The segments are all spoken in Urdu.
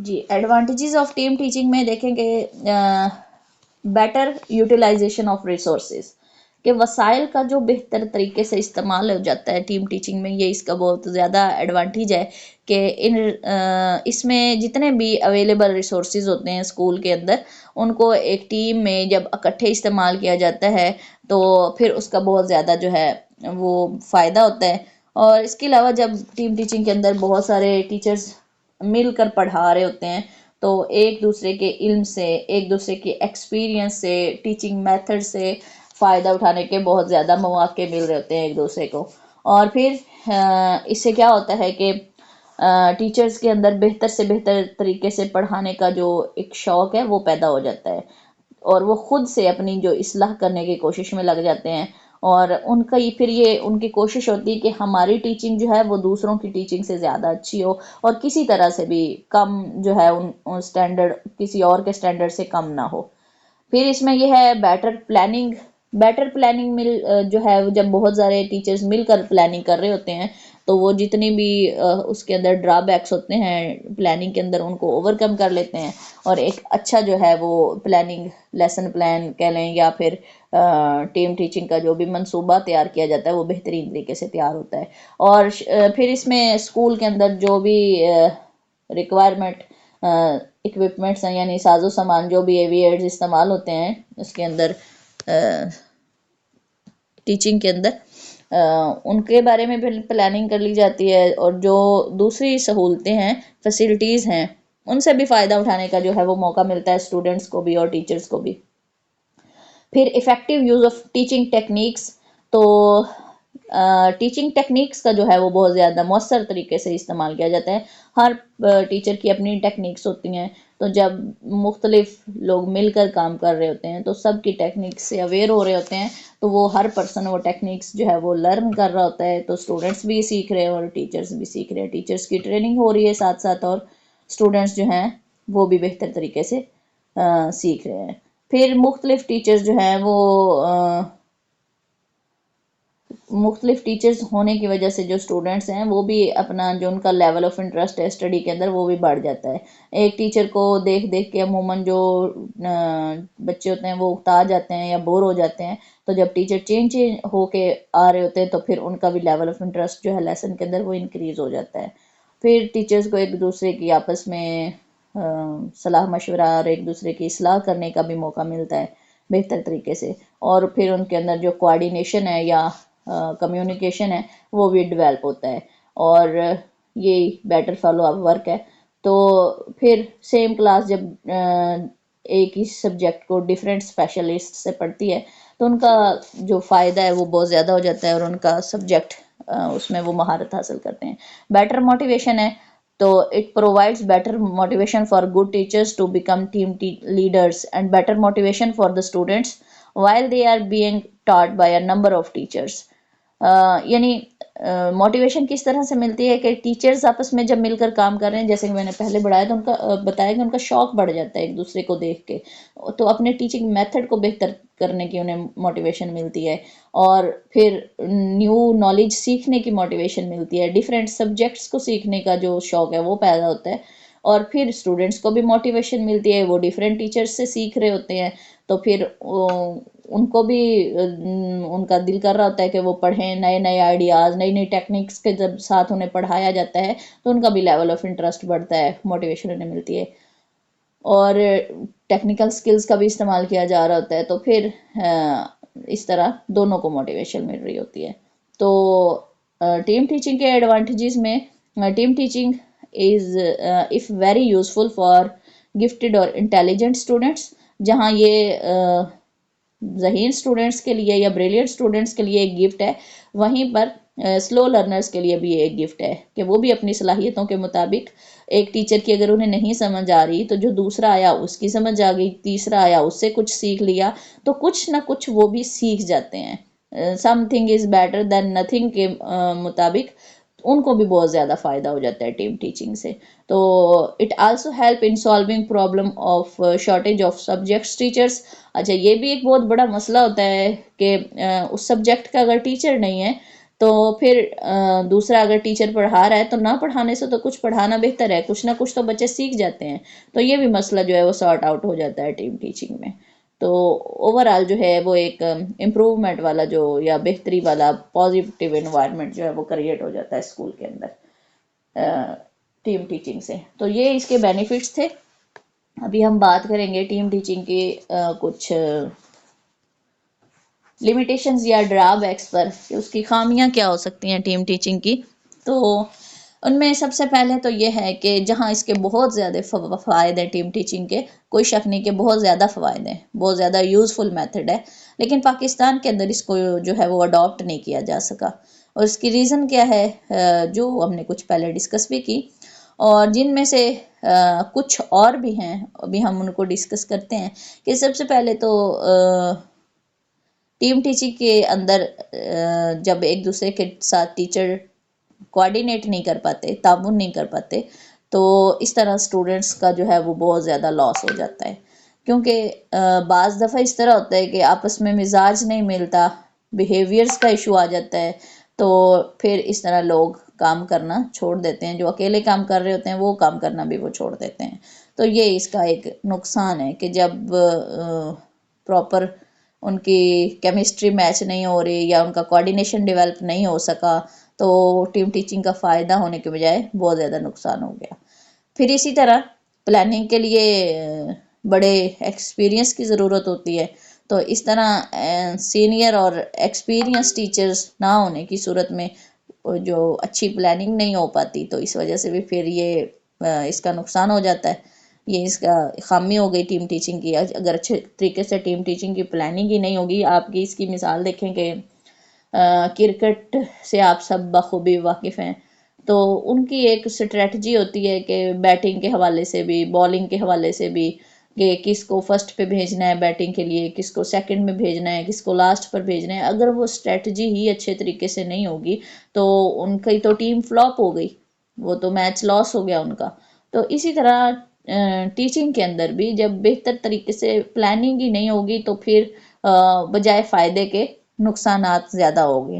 G advantages of team teaching میں دیکھیں کہ بیٹر یوٹیلائزیشن آف ریسورسز، کہ وسائل کا جو بہتر طریقے سے استعمال ہو جاتا ہے ٹیم ٹیچنگ میں، یہ اس کا بہت زیادہ ایڈوانٹیج ہے کہ اس میں جتنے بھی اویلیبل ریسورسز ہوتے ہیں اسکول کے اندر، ان کو ایک ٹیم میں جب اکٹھے استعمال کیا جاتا ہے تو پھر اس کا بہت زیادہ جو ہے وہ فائدہ ہوتا ہے۔ اور اس کے علاوہ جب ٹیم ٹیچنگ کے اندر بہت سارے ٹیچرز مل کر پڑھا رہے ہوتے ہیں تو ایک دوسرے کے علم سے، ایک دوسرے کے ایکسپیرینس سے، ٹیچنگ میتھڈ سے فائدہ اٹھانے کے بہت زیادہ مواقع مل رہے ہوتے ہیں ایک دوسرے کو۔ اور پھر اس سے کیا ہوتا ہے کہ ٹیچرز کے اندر بہتر سے بہتر طریقے سے پڑھانے کا جو ایک شوق ہے وہ پیدا ہو جاتا ہے، اور وہ خود سے اپنی جو اصلاح کرنے کی کوشش میں لگ جاتے ہیں، اور ان کا پھر یہ ان کی کوشش ہوتی ہے کہ ہماری ٹیچنگ جو ہے وہ دوسروں کی ٹیچنگ سے زیادہ اچھی ہو، اور کسی طرح سے بھی کم جو ہے ان سٹینڈرڈ کسی اور کے سٹینڈرڈ سے کم نہ ہو۔ پھر اس میں یہ ہے بیٹر پلاننگ جو ہے جب بہت سارے ٹیچرز مل کر پلاننگ کر رہے ہوتے ہیں تو وہ جتنی بھی اس کے اندر ڈرا بیکس ہوتے ہیں پلاننگ کے اندر ان کو اوور کم کر لیتے ہیں، اور ایک اچھا جو ہے وہ پلاننگ لیسن پلان کہہ لیں یا پھر ٹیم ٹیچنگ کا جو بھی منصوبہ تیار کیا جاتا ہے وہ بہترین طریقے سے تیار ہوتا ہے۔ اور پھر اس میں اسکول کے اندر جو بھی ریکوائرمنٹ اکوپمنٹس ہیں، یعنی ساز و سامان جو بھی ایویئرز استعمال ہوتے ہیں اس کے اندر ٹیچنگ کے اندر، ان کے بارے میں بھی پلاننگ کر لی جاتی ہے، اور جو دوسری سہولتیں ہیں، فیسلٹیز ہیں، ان سے بھی فائدہ اٹھانے کا جو ہے وہ موقع ملتا ہے اسٹوڈنٹس کو بھی اور ٹیچرز کو بھی۔ پھر effective use of teaching techniques, تو ٹیچنگ ٹیکنیکس کا جو ہے وہ بہت زیادہ مؤثر طریقے سے استعمال کیا جاتا ہے۔ ہر ٹیچر کی اپنی ٹیکنیکس ہوتی ہیں، تو جب مختلف لوگ مل کر کام کر رہے ہوتے ہیں تو سب کی ٹیکنیکس سے اویئر ہو رہے ہوتے ہیں، تو وہ ہر پرسن وہ ٹیکنیکس جو ہے وہ لرن کر رہا ہوتا ہے، تو اسٹوڈنٹس بھی سیکھ رہے ہیں اور ٹیچرز بھی سیکھ رہے ہیں، ٹیچرز کی ٹریننگ ہو رہی ہے ساتھ ساتھ، اور اسٹوڈنٹس جو ہیں وہ بھی بہتر طریقے سے سیکھ رہے ہیں۔ پھر مختلف ٹیچرز جو ہیں وہ مختلف ٹیچرز ہونے کی وجہ سے جو اسٹوڈنٹس ہیں وہ بھی اپنا جو ان کا لیول آف انٹرسٹ ہے اسٹڈی کے اندر وہ بھی بڑھ جاتا ہے۔ ایک ٹیچر کو دیکھ دیکھ کے عموماً جو بچے ہوتے ہیں وہ اکتا جاتے ہیں یا بور ہو جاتے ہیں، تو جب ٹیچر چینج ہو کے آ رہے ہوتے ہیں تو پھر ان کا بھی لیول آف انٹرسٹ جو ہے لیسن کے اندر وہ انکریز ہو جاتا ہے۔ پھر ٹیچرز کو ایک دوسرے کی آپس میں صلاح مشورہ اور ایک دوسرے کی اصلاح کرنے کا بھی موقع ملتا ہے بہتر طریقے سے، اور پھر ان کے اندر جو کوآرڈینیشن ہے یا کمیونیکیشن ہے وہ بھی ڈیولپ ہوتا ہے، اور یہ بیٹر فالو اپ ورک ہے۔ تو پھر سیم کلاس جب ایک ہی سبجیکٹ کو ڈیفرنٹ اسپیشلسٹ سے پڑھتی ہے تو ان کا جو فائدہ ہے وہ بہت زیادہ ہو جاتا ہے، اور ان کا سبجیکٹ اس میں وہ مہارت حاصل کرتے ہیں۔ بیٹر موٹیویشن ہے، تو it provides better motivation for good teachers to become team leaders and better motivation for the students while they are being taught by a number of teachers۔ یعنی موٹیویشن کس طرح سے ملتی ہے کہ ٹیچرز آپس میں جب مل کر کام کر رہے ہیں، جیسے کہ میں نے پہلے بتایا کہ ان کا شوق بڑھ جاتا ہے ایک دوسرے کو دیکھ کے، تو اپنے ٹیچنگ میتھڈ کو بہتر کرنے کی انہیں موٹیویشن ملتی ہے، اور پھر نیو نالج سیکھنے کی موٹیویشن ملتی ہے، ڈیفرنٹ سبجیکٹس کو سیکھنے کا جو شوق ہے وہ پیدا ہوتا ہے، اور پھر اسٹوڈنٹس کو بھی موٹیویشن ملتی ہے، وہ ڈیفرنٹ ٹیچرز سے سیکھ رہے ہوتے ہیں، تو پھر ان کو بھی ان کا دل کر رہا ہوتا ہے کہ وہ پڑھیں، نئے نئے آئیڈیاز، نئی نئی ٹیکنیکس کے جب ساتھ انہیں پڑھایا جاتا ہے تو ان کا بھی لیول آف انٹرسٹ بڑھتا ہے، موٹیویشن انہیں ملتی ہے، اور ٹیکنیکل سکلز کا بھی استعمال کیا جا رہا ہوتا ہے، تو پھر اس طرح دونوں کو موٹیویشن مل رہی ہوتی ہے۔ تو ٹیم ٹیچنگ کے ایڈوانٹیجز میں team teaching is if very useful for gifted اور انٹیلیجنٹ اسٹوڈنٹس، جہاں یہ ذہین اسٹوڈنٹس کے لیے یا بریلینٹ اسٹوڈنٹس کے لیے ایک گفٹ ہے، وہیں پر سلو لرنرز کے لیے بھی ایک گفٹ ہے کہ وہ بھی اپنی صلاحیتوں کے مطابق ایک ٹیچر کی اگر انہیں نہیں سمجھ آ رہی تو جو دوسرا آیا اس کی سمجھ آ گئی، تیسرا آیا اس سے کچھ سیکھ لیا، تو کچھ نہ کچھ وہ بھی سیکھ جاتے ہیں۔ Some thing is better than nothing کے مطابق ان کو بھی بہت زیادہ فائدہ ہو جاتا ہے ٹیم ٹیچنگ سے۔ تو it also help in solving problem of shortage of subjects teachers. اچھا، یہ بھی ایک بہت بڑا مسئلہ ہوتا ہے کہ اس سبجیکٹ کا اگر ٹیچر نہیں ہے تو پھر دوسرا اگر ٹیچر پڑھا رہا ہے تو نہ پڑھانے سے تو کچھ پڑھانا بہتر ہے، کچھ نہ کچھ تو بچے سیکھ جاتے ہیں، تو یہ بھی مسئلہ جو ہے وہ سارٹ آؤٹ ہو جاتا ہے ٹیم ٹیچنگ میں۔ تو اوور آل جو ہے وہ ایک امپروومنٹ والا جو یا بہتری والا پازیٹیو انوائرمنٹ جو ہے وہ کریٹ ہو جاتا ہے اسکول کے اندر ٹیم ٹیچنگ سے۔ تو یہ اس کے بینیفٹس تھے۔ ابھی ہم بات کریں گے ٹیم ٹیچنگ کی کچھ لمیٹیشنز یا ڈرا بیکس پر، کہ اس کی خامیاں کیا ہو سکتی ہیں ٹیم ٹیچنگ کی۔ تو ان میں سب سے پہلے تو یہ ہے کہ جہاں اس کے بہت زیادہ فوائد ہیں ٹیم ٹیچنگ کے، کوئی شک نہیں کہ بہت زیادہ فوائد ہیں، بہت زیادہ یوزفل میتھڈ ہے، لیکن پاکستان کے اندر اس کو جو ہے وہ اڈاپٹ نہیں کیا جا سکا۔ اور اس کی ریزن کیا ہے، جو ہم نے کچھ پہلے ڈسکس بھی کی، اور جن میں سے کچھ اور بھی ہیں، ابھی ہم ان کو ڈسکس کرتے ہیں۔ کہ سب سے پہلے تو ٹیم ٹیچنگ کے اندر جب ایک دوسرے کے ساتھ ٹیچر کوآرڈینیٹ نہیں کر پاتے، تعاون نہیں کر پاتے، تو اس طرح سٹوڈنٹس کا جو ہے وہ بہت زیادہ لاس ہو جاتا ہے۔ کیونکہ بعض دفعہ اس طرح ہوتا ہے کہ آپس میں مزاج نہیں ملتا، بیہیویئرز کا ایشو آ جاتا ہے، تو پھر اس طرح لوگ کام کرنا چھوڑ دیتے ہیں، جو اکیلے کام کر رہے ہوتے ہیں وہ کام کرنا بھی وہ چھوڑ دیتے ہیں۔ تو یہ اس کا ایک نقصان ہے کہ جب پراپر ان کی کیمسٹری میچ نہیں ہو رہی یا ان کا کوآرڈینیشن ڈیولپ نہیں ہو سکا، تو ٹیم ٹیچنگ کا فائدہ ہونے کے بجائے بہت زیادہ نقصان ہو گیا۔ پھر اسی طرح پلاننگ کے لیے بڑے ایکسپیرینس کی ضرورت ہوتی ہے، تو اس طرح سینئر اور ایکسپیرینس ٹیچرز نہ ہونے کی صورت میں جو اچھی پلاننگ نہیں ہو پاتی، تو اس وجہ سے بھی پھر یہ اس کا نقصان ہو جاتا ہے۔ یہ اس کا خامی ہو گئی ٹیم ٹیچنگ کی۔ اگر اچھے طریقے سے ٹیم ٹیچنگ کی پلاننگ ہی نہیں ہوگی، آپ کی اس کی مثال دیکھیں کہ کرکٹ سے آپ سب بخوبی واقف ہیں، تو ان کی ایک اسٹریٹجی ہوتی ہے کہ بیٹنگ کے حوالے سے بھی، بالنگ کے حوالے سے بھی، کہ کس کو فرسٹ پہ بھیجنا ہے بیٹنگ کے لیے، کس کو سیکنڈ میں بھیجنا ہے، کس کو لاسٹ پر بھیجنا ہے۔ اگر وہ اسٹریٹجی ہی اچھے طریقے سے نہیں ہوگی تو ان کی تو ٹیم فلاپ ہو گئی، وہ تو میچ لاس ہو گیا ان کا۔ تو اسی طرح ٹیچنگ کے اندر بھی جب بہتر طریقے سے پلاننگ ہی نہیں ہوگی تو پھر بجائے فائدے کے نقصانات زیادہ ہوگے۔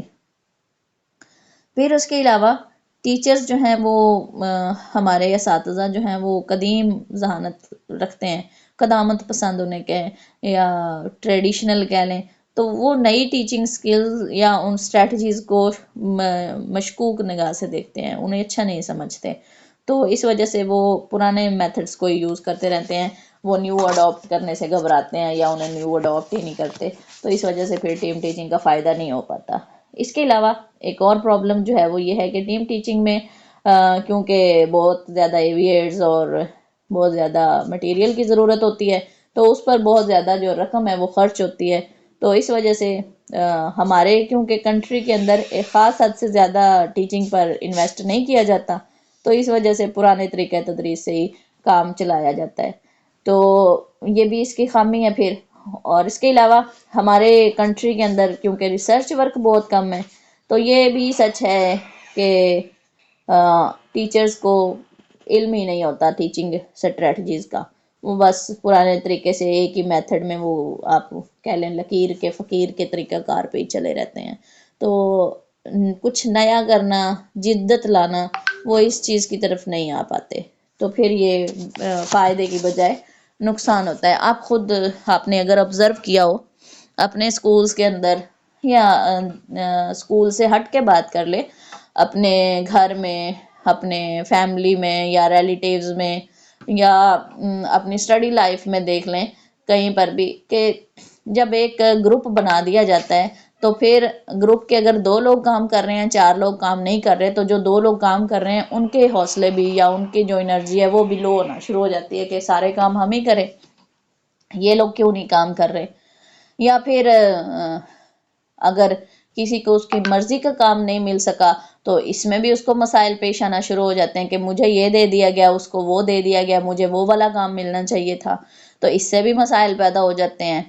پھر اس کے علاوہ ٹیچرز جو ہیں وہ ہمارے اساتذہ جو ہیں وہ قدیم ذہانت رکھتے ہیں، قدامت پسند انہیں کہیں یا ٹریڈیشنل کہہ لیں، تو وہ نئی ٹیچنگ سکلز یا ان اسٹریٹجیز کو مشکوک نگاہ سے دیکھتے ہیں، انہیں اچھا نہیں سمجھتے، تو اس وجہ سے وہ پرانے میتھڈز کو یوز کرتے رہتے ہیں، وہ نیو اڈاپٹ کرنے سے گھبراتے ہیں یا انہیں نیو اڈاپٹ ہی نہیں کرتے، تو اس وجہ سے پھر ٹیم ٹیچنگ کا فائدہ نہیں ہو پاتا۔ اس کے علاوہ ایک اور پرابلم جو ہے وہ یہ ہے کہ ٹیم ٹیچنگ میں کیونکہ بہت زیادہ ایویئرز اور بہت زیادہ مٹیریل کی ضرورت ہوتی ہے، تو اس پر بہت زیادہ جو رقم ہے وہ خرچ ہوتی ہے، تو اس وجہ سے ہمارے کیونکہ کنٹری کے اندر ایک خاص حد سے زیادہ ٹیچنگ پر انویسٹ نہیں کیا جاتا، تو اس وجہ سے پرانے طریقہ تدریس سے ہی کام چلایا جاتا ہے، تو یہ بھی اس کی خامی ہے پھر۔ اور اس کے علاوہ ہمارے کنٹری کے اندر کیونکہ ریسرچ ورک بہت کم ہے، تو یہ بھی سچ ہے کہ ٹیچرز کو علم ہی نہیں ہوتا ٹیچنگ اسٹریٹجیز کا، وہ بس پرانے طریقے سے ایک ہی میتھڈ میں وہ آپ کہہ لیں لکیر کے فقیر کے طریقہ کار پہ ہی چلے رہتے ہیں، تو کچھ نیا کرنا، جدت لانا، وہ اس چیز کی طرف نہیں آ پاتے، تو پھر یہ فائدے کی بجائے نقصان ہوتا ہے۔ آپ خود آپ نے اگر آبزرو کیا ہو اپنے اسکولز کے اندر یا اسکول سے ہٹ کے بات کر لے، اپنے گھر میں، اپنے فیملی میں یا ریلیٹیوز میں یا اپنی اسٹڈی لائف میں دیکھ لیں کہیں پر بھی، کہ جب ایک گروپ بنا دیا جاتا ہے تو پھر گروپ کے اگر 2 لوگ کام کر رہے ہیں، 4 لوگ کام نہیں کر رہے، تو جو 2 لوگ کام کر رہے ہیں ان کے حوصلے بھی یا ان کی جو انرجی ہے وہ بھی لو ہونا شروع ہو جاتی ہے کہ سارے کام ہم ہی کریں، یہ لوگ کیوں نہیں کام کر رہے۔ یا پھر اگر کسی کو اس کی مرضی کا کام نہیں مل سکا تو اس میں بھی اس کو مسائل پیش آنا شروع ہو جاتے ہیں کہ مجھے یہ دے دیا گیا، اس کو وہ دے دیا گیا، مجھے وہ والا کام ملنا چاہیے تھا، تو اس سے بھی مسائل پیدا ہو جاتے ہیں۔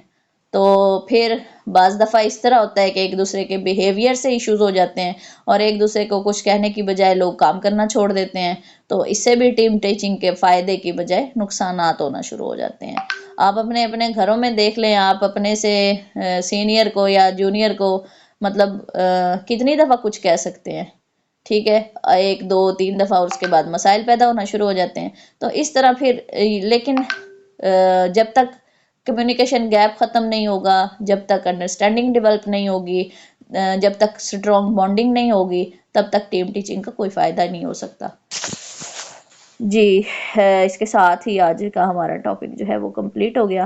تو پھر بعض دفعہ اس طرح ہوتا ہے کہ ایک دوسرے کے بیہیویئر سے ایشوز ہو جاتے ہیں اور ایک دوسرے کو کچھ کہنے کی بجائے لوگ کام کرنا چھوڑ دیتے ہیں، تو اس سے بھی ٹیم ٹیچنگ کے فائدے کی بجائے نقصانات ہونا شروع ہو جاتے ہیں۔ آپ اپنے گھروں میں دیکھ لیں، آپ اپنے سے سینئر کو یا جونیئر کو مطلب کتنی دفعہ کچھ کہہ سکتے ہیں، ٹھیک ہے، 1 2 3 دفعہ، اور اس کے بعد مسائل پیدا ہونا شروع ہو جاتے ہیں. تو اس طرح پھر لیکن جب تک کمیونیکیشن گیپ ختم نہیں ہوگا، جب تک انڈرسٹینڈنگ ڈیولپ نہیں ہوگی، جب تک اسٹرانگ بانڈنگ نہیں ہوگی، تب تک ٹیم ٹیچنگ کا کوئی فائدہ نہیں ہو سکتا. جی، اس کے ساتھ ہی آج کا ہمارا ٹاپک جو ہے وہ کمپلیٹ ہو گیا.